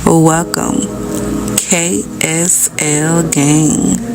Welcome, KSL Gang.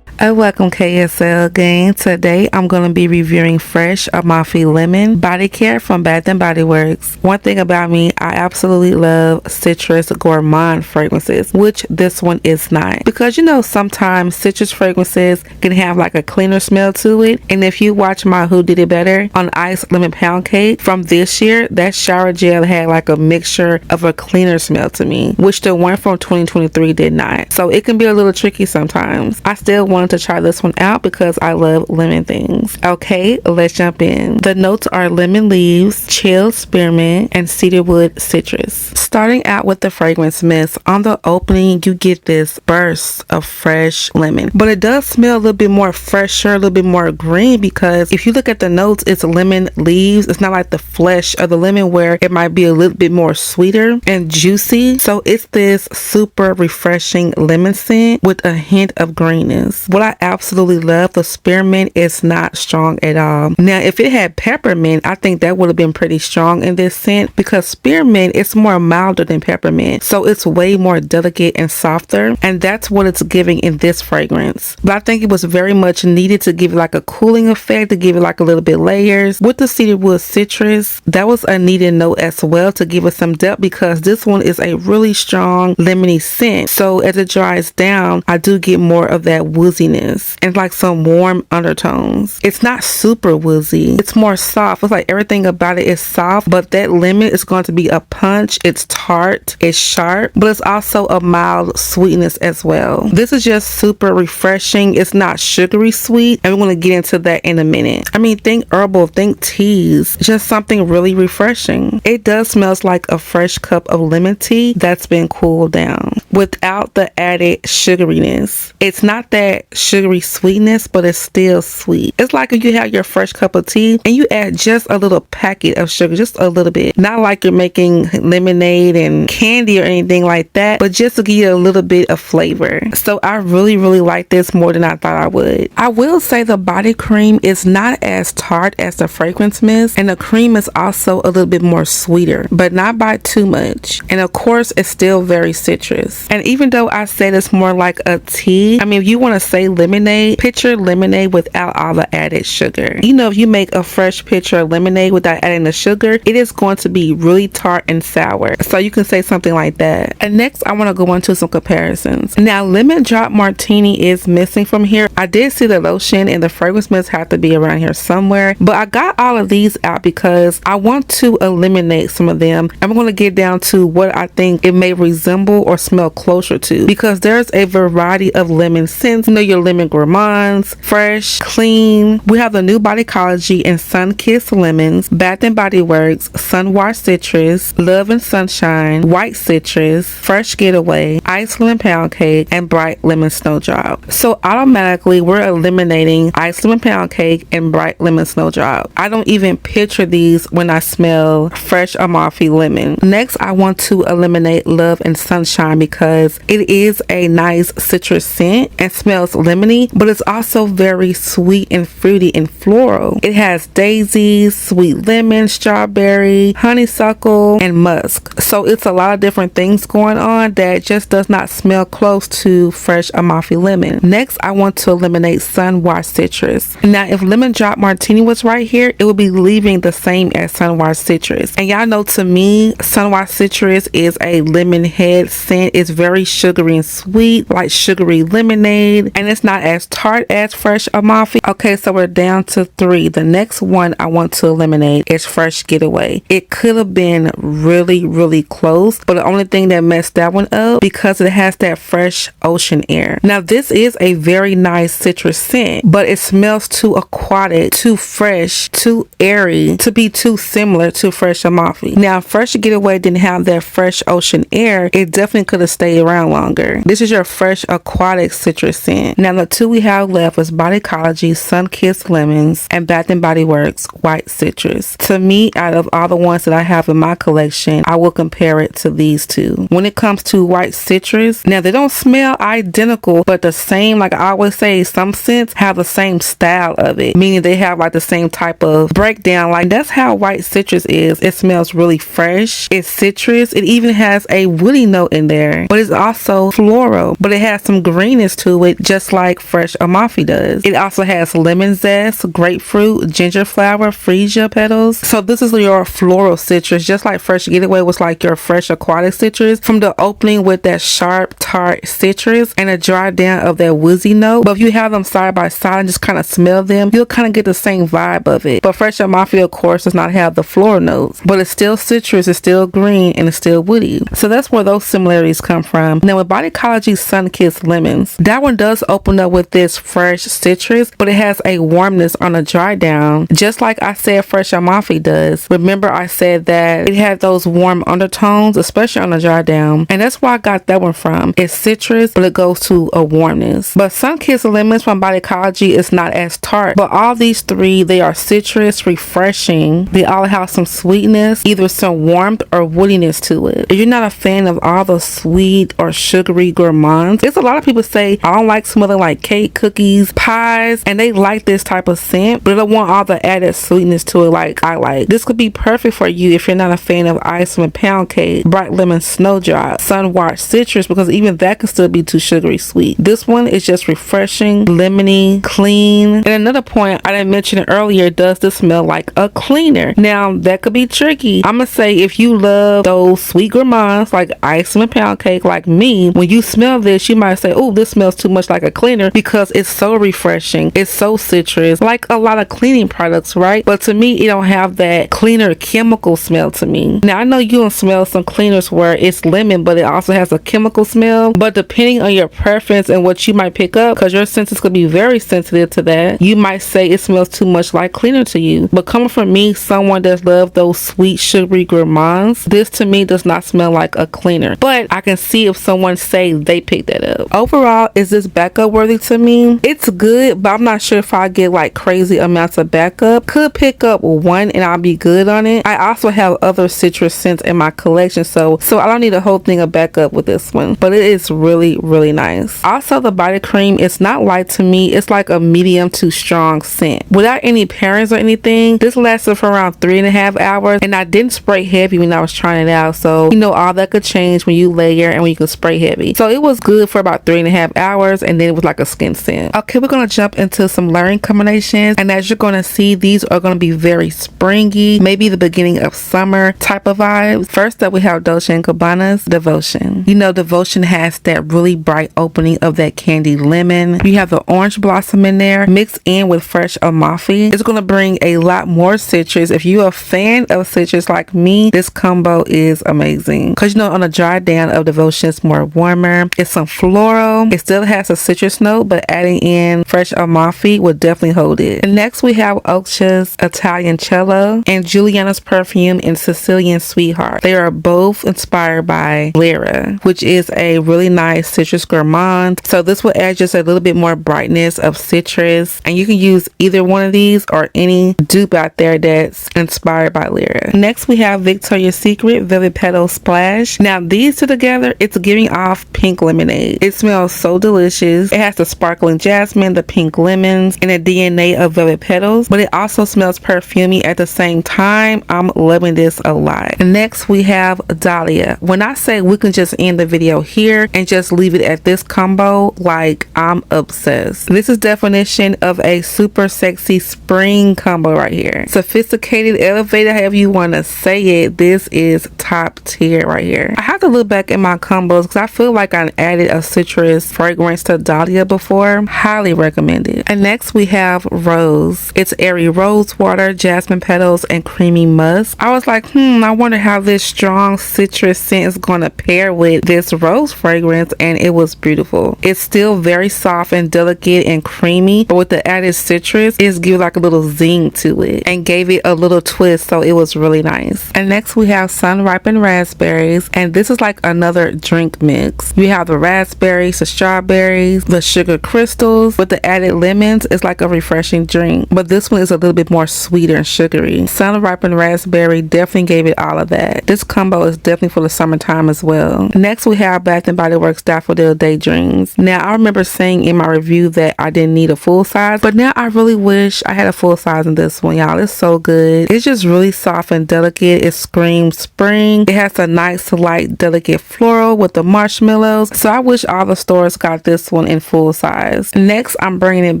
Welcome KSL gang. Today I'm going to be reviewing Fresh Amalfi Lemon Body Care from Bath & Body Works. One thing about me, I absolutely love citrus gourmand fragrances, which this one is not. Because you know sometimes citrus fragrances can have like a cleaner smell to it. And if you watch my Who Did It Better on Ice Lemon Pound Cake from this year, that shower gel had like a mixture of a cleaner smell to me, which the one from 2023 did not. So it can be a little tricky sometimes. I still wanted to try this one out because I love lemon things. Okay, let's jump in. The notes are lemon leaves, chilled spearmint, and cedarwood citrus. Starting out with the fragrance mist, on the opening you get this burst of fresh lemon, but it does smell a little bit more fresher, a little bit more green, because if you look at the notes, it's lemon leaves. It's not like the flesh of the lemon where it might be a little bit more sweeter and juicy. So it's this super refreshing lemon scent with a hint of greenness. What I absolutely love, the spearmint is not strong at all. Now if it had peppermint, I think that would have been pretty strong in this scent, because spearmint is more milder than peppermint, so it's way more delicate and softer, and that's what it's giving in this fragrance. But I think it was very much needed to give it like a cooling effect, to give it like a little bit layers. With the cedarwood citrus, that was a needed note as well to give it some depth, because this one is a really strong lemony scent. So as it dries down, I do get more of that wooziness and like some warm undertones. It's not super woozy, it's more soft. It's like everything about it is soft, but that lemon is going to be a punch. It's tart, it's sharp, but it's also a mild sweetness as well. This is just super refreshing. It's not sugary sweet, and we're going to get into that in a minute. I mean, think herbal, think teas, just something really refreshing. It does smells like a fresh cup of lemon tea that's been cooled down without the added sugariness. It's not that sugary sweetness, but it's still sweet. It's like if you have your fresh cup of tea and you add just a little packet of sugar, just a little bit. Not like you're making lemonade and candy or anything like that, but just to give you a little bit of flavor. So I really like this more than I thought I would. I will say the body cream is not as tart as the fragrance mist, and the cream is also a little bit more sweeter, but not by too much. And of course it's still very citrus. And even though I said it's more like a tea, I mean, if you want to say lemonade, picture lemonade without all the added sugar. You know, if you make a fresh pitcher of lemonade without adding the sugar, it is going to be really tart and sour. So you can say something like that. And next I want to go into some comparisons. Now lemon drop martini is missing from here. I did see the lotion and the fragrance mist have to be around here somewhere, but I got all of these out because I want to eliminate some of them. I'm going to get down to what I think it may resemble or smell closer to, because there's a variety of lemon scents. You know, your lemon gourmands, fresh, clean. We have the New Bodycology and Sun Kissed lemons, Bath & Body Works, Sun Washed Citrus, Love and Sunshine, White Citrus, Fresh Getaway, Ice Lemon Pound Cake, and Bright Lemon Snowdrop. So automatically we're eliminating Ice Lemon Pound Cake and Bright Lemon Snowdrop. I don't even picture these when I smell Fresh Amalfi Lemon. Next I want to eliminate Love and Sunshine, because it is a nice citrus scent and smells lemony, but it's also very sweet and fruity and floral. It has daisies, sweet lemon, strawberry, honeysuckle, and musk. So it's a lot of different things going on that just does not smell close to Fresh Amalfi Lemon. Next I want to eliminate Sun Washed Citrus. Now if lemon drop martini was right here, it would be leaving the same as Sun Washed Citrus. And y'all know, to me, Sun Washed Citrus is a lemon head scent. It's very sugary and sweet, like sugary lemonade, and it's not as tart as Fresh Amalfi. Okay, so we're down to 3. The next one I want to eliminate is Fresh Getaway. It could have been really close, but the only thing that messed that one up, because it has that fresh ocean air. Now this is a very nice citrus scent, but it smells too aquatic, too fresh, too airy to be too similar to Fresh Amalfi. Now Fresh Getaway didn't have that fresh ocean air. It definitely could have stayed around longer. This is your fresh aquatic citrus scent. Now the two we have left is Bodycology Sun-Kissed Lemons and Bath & Body Works White Citrus. To me, out of all the ones that I have in my collection, I will compare it to these two. When it comes to White Citrus, now they don't smell identical, but the same, like I always say, some scents have the same style of it, meaning they have like the same type of breakdown. Like that's how White Citrus is. It smells really fresh. It's citrus. It even has a woody note in there, but it's also floral, but it has some greenness to it, just like fresh Amalfi does. It also has lemon zest, grapefruit, ginger flower, freesia petals. So this is your floral citrus, just like Fresh Getaway was like your fresh aquatic citrus, from the opening with that sharp tart citrus and a dry down of that woozy note. But if you have them side by side and just kind of smell them, you'll kind of get the same vibe of it. But fresh Amalfi, of course, does not have the floral notes, but it's still citrus, it's still green, and it's still woody. So that's where those similarities come from. Now with Bodycology Sun-Kissed Lemons, that one does open up with this fresh citrus, but it has a warmness on a dry down, just like I said fresh Amalfi does. Remember I said that it had those warm undertones, especially on a dry down, and that's where I got that one from. It's citrus, but it goes to a warmness. But Sun-Kissed Lemons from Bodycology is not as tart, but all these three, they are citrus, refreshing. They all have some sweetness, either some warmth or woodiness to it. If you're not a fan of all the sweet or sugary gourmands, there's a lot of people say I don't like smelling like cake, cookies, pies, and they like this type of scent, but they don't want all the added sweetness to it like I like. This could be perfect for you if you're not a fan of ice and pound cake, bright lemon snowdrop, sun-washed citrus, because even that can still be too sugary sweet. This one is just refreshing, lemony, clean. And another point I didn't mention it earlier, does this smell like a cleaner? Now that could be tricky. I'm gonna say if you love those sweet gourmands like ice and pound cake like me, when you smell this you might say, oh, this smells too much like a cleaner, because it's so refreshing, it's so citrus, like a lot of cleaning products, right? But to me it don't have that cleaner chemical smell to me. Now I know you don't smell some cleaners where it's lemon but it also has a chemical smell, but depending on your preference and what you might pick up, because your senses could be very sensitive to that, you might say it smells too much like cleaner to you. But coming from me, someone that loves those sweet sugary gourmands, this to me does not smell like a cleaner, but I can see if someone say they picked that up. Overall, is this backup worthy to me? It's good, but I'm not sure if I get like crazy amounts of backup. Could pick up one and I'll be good on it. I also have other citrus scents in my collection, so I don't need a whole thing of backup with this one, but it is really nice. Also, the body cream, it's not light to me. It's like a medium to strong scent without any parents or anything. This lasted for around 3.5 hours, and I didn't spray heavy when I was trying it out, so you know all that could change when you layer and when you can spray heavy. So it was good for about 3.5 hours, and then it was like a skin scent. Okay, we're gonna jump into some layering combinations, and as you're gonna see, these are gonna be very springy, maybe the beginning of summer type of vibes. First up, we have Dolce & Gabbana's Devotion. You know, Devotion has that really bright opening of that candy lemon. You have the orange blossom in there mixed in with fresh Amalfi. It's gonna bring a lot more citrus. If you're a fan of citrus like me, this combo is amazing, because you know on a dry down of Devotion, it's more warmer, it's some floral, it still has a citrus note, but adding in fresh Amalfi would definitely hold it. And next we have Ocea's Italian Cello and Giuliana's Perfume and Sicilian Sweetheart. They are both inspired by Lyra, which is a really nice citrus gourmand, so this will add just a little bit more brightness of citrus, and you can use either one of these or any dupe out there that's inspired by Lyra. Next we have Victoria's Secret Velvet Petal Splash. Now these two together, it's giving off pink lemonade. It smells so delicious. It has the sparkling jasmine, the pink lemons, and a DNA of velvet petals, but it also smells perfumey at the same time. I'm loving this a lot. And next we have Dahlia. When I say we can just end the video here and just leave it at this combo, like I'm obsessed. This is definition of a super sexy spring combo right here. Sophisticated, elevated, however you want to say it, this is top tier right here. I have to look back at my combos because I feel like I added a citrus fragrance to Dahlia before. Highly recommended. And next we have Rose. It's airy rose water, jasmine petals, and creamy musk. I was like, I wonder how this strong citrus scent is going to pair with this rose fragrance, and it was beautiful. It's still very soft and delicate and creamy, but with the added citrus, it's give like a little zing to it and gave it a little twist, so it was really nice. And next we have Sun Ripened Raspberries, and this is like another drink mix. You have the raspberries, the strawberries, the sugar crystals with the added lemons. It's like a refreshing drink, but this one is a little bit more sweeter and sugary. Sun ripened raspberry definitely gave it all of that. This combo is definitely for the summertime as well. Next we have Bath and Body Works Daffodil Daydreams. Now I remember saying in my review that I didn't need a full size, but now I really wish I had a full size in this one, y'all. It's so good. It's just really soft and delicate. It screams spring. It has a nice light delicate floral with the marshmallows. So I wish all the stores got this one in full size. Next I'm bringing it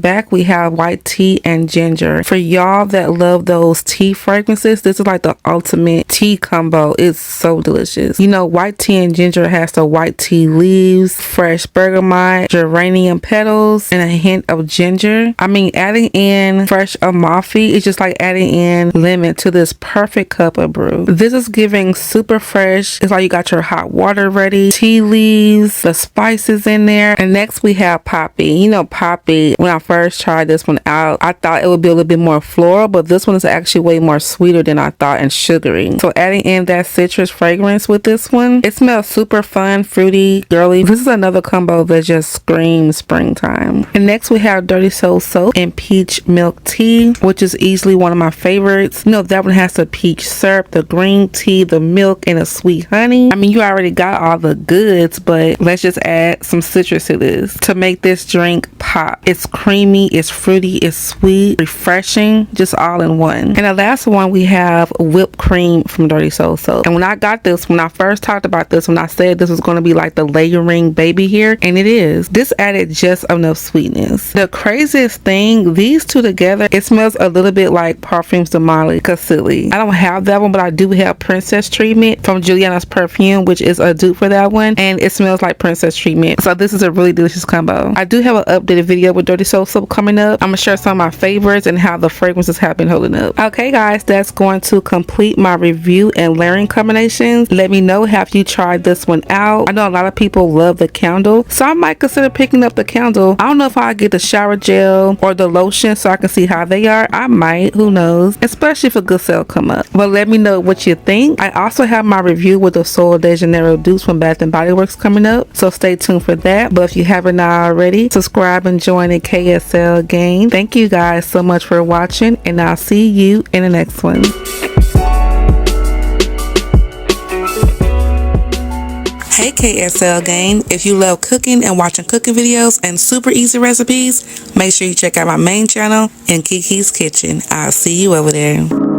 back. We have white tea and ginger. For y'all that love those tea fragrances, this is like the ultimate tea combo. It's so delicious. You know, white tea and ginger has the white tea leaves, fresh bergamot, geranium petals, and a hint of ginger. I mean, adding in fresh Amalfi is just like adding in lemon to this perfect cup of brew. This is giving super fresh. It's like you got your hot water ready, tea leaves, the spices in there. And next we have poppy. You know, poppy, when I first tried this one out, I thought it would be a little bit more floral, but this one is actually way more sweeter than I thought and sugary. So adding in that citrus fragrance with this one, it smells super fun, fruity, girly. This is another combo that just screams springtime. And next we have Dirty Soul Soap and peach milk tea, which is easily one of my favorites. You know, that one has the peach syrup, the green tea, the milk, and a sweet honey. I mean, you already got all the goods, but let's just add some citrus to this to make this drink pop. It's creamy, it's fruity, it's sweet, refreshing, just all in one. And the last one we have whipped cream from Dirty Soul Soap. And when I got this, when I first talked about this, when I said this was going to be like the layering baby here, and it is. This added just enough sweetness. The craziest thing, these two together, it smells a little bit like Parfums de Molly Casilli. I don't have that one, but I do have Princess Treatment from Juliana's Perfume, which is a dupe for that one, and it smells like Princess Treatment. So this is a really delicious combo. I do have an updated video with Dirty Soul Soap coming up. I'm gonna share some of my favorites and how the fragrances have been holding up. Okay guys, that's going to complete my review and layering combinations. Let me know, have you tried this one out? I know a lot of people love the candle, so I might consider picking up the candle. I don't know if I'll get the shower gel or the lotion so I can see how they are. I might, who knows, especially if a good sale come up. But let me know what you think. I also have my review with the Sol de Janeiro dupes from Bath and Body Works coming up, so stay tuned for that. But if you haven't already, subscribe and join the KSL gang. Thank you guys so much for watching, and I'll see you in the next one. Hey KSL gang, if you love cooking and watching cooking videos and super easy recipes, make sure you check out my main channel in Keke's Kitchen. I'll see you over there.